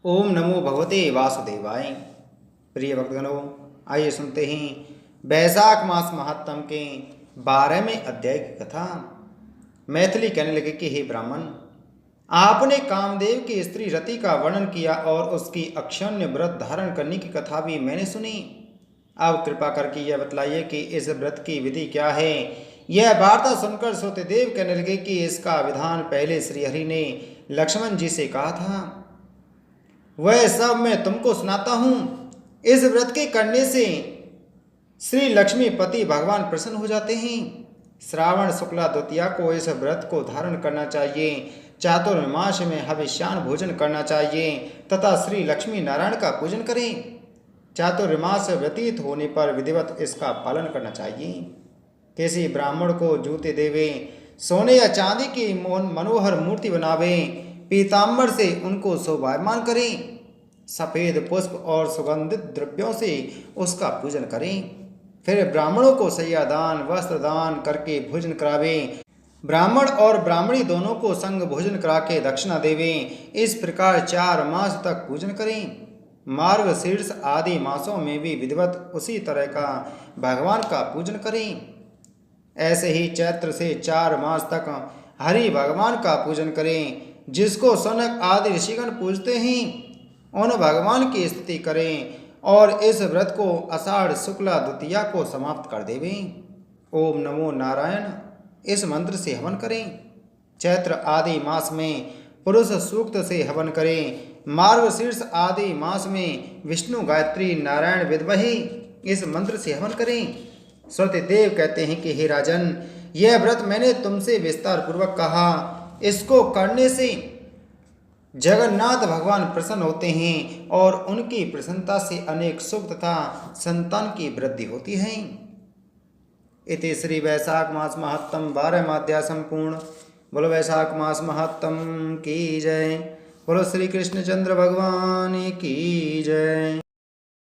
ओम नमो भगवते वासुदेवाय। प्रिय भक्तगणों, आइए सुनते हैं वैशाख मास महात्म के 12वें अध्याय की कथा। मैथिली कहने लगे कि हे ब्राह्मण, आपने कामदेव की स्त्री रति का वर्णन किया और उसकी अक्षण्य व्रत धारण करने की कथा भी मैंने सुनी। अब कृपा करके यह बतलाइए कि इस व्रत की विधि क्या है। यह वार्ता सुनकर सत्यदेव कहने लगे कि इसका विधान पहले श्रीहरि ने लक्ष्मण जी से कहा था, वह सब मैं तुमको सुनाता हूं। इस व्रत के करने से श्री लक्ष्मीपति भगवान प्रसन्न हो जाते हैं। श्रावण शुक्ला द्वितीया को इस व्रत को धारण करना चाहिए। चातुर्मास में हविष्यान्न भोजन करना चाहिए तथा श्री लक्ष्मी नारायण का पूजन करें। चातुर्मास व्यतीत होने पर विधिवत इसका पालन करना चाहिए। किसी ब्राह्मण को जूते देवे, सोने या चांदी की मनोहर मूर्ति बनावे, पीताम्बर से उनको शोभायमान करें, सफ़ेद पुष्प और सुगंधित द्रव्यों से उसका पूजन करें। फिर ब्राह्मणों को शय्यादान वस्त्र दान करके भोजन करावें। ब्राह्मण और ब्राह्मणी दोनों को संग भोजन करा के दक्षिणा देवें। इस प्रकार 4 मास तक पूजन करें। मार्ग शीर्ष आदि मासों में भी विधिवत उसी तरह का भगवान का पूजन करें। ऐसे ही चैत्र से 4 मास तक हरि भगवान का पूजन करें। जिसको सनक आदि ऋषिगण पूजते हैं उन भगवान की स्तुति करें और इस व्रत को आषाढ़ शुक्ला द्वितीया को समाप्त कर देवें। ओम नमो नारायण इस मंत्र से हवन करें। चैत्र आदि मास में पुरुष सूक्त से हवन करें। मार्ग शीर्ष आदि मास में विष्णु गायत्री नारायण विद्महे इस मंत्र से हवन करें। सत्यदेव कहते हैं कि हे राजन, यह व्रत मैंने तुमसे विस्तार पूर्वक कहा। इसको करने से जगन्नाथ भगवान प्रसन्न होते हैं और उनकी प्रसन्नता से अनेक सुख तथा संतान की वृद्धि होती है। इति श्री वैशाख मास महात्म 12वां अध्याय संपूर्ण। बोलो वैशाख मास महात्म की जय। बोलो श्री कृष्णचंद्र भगवान की जय।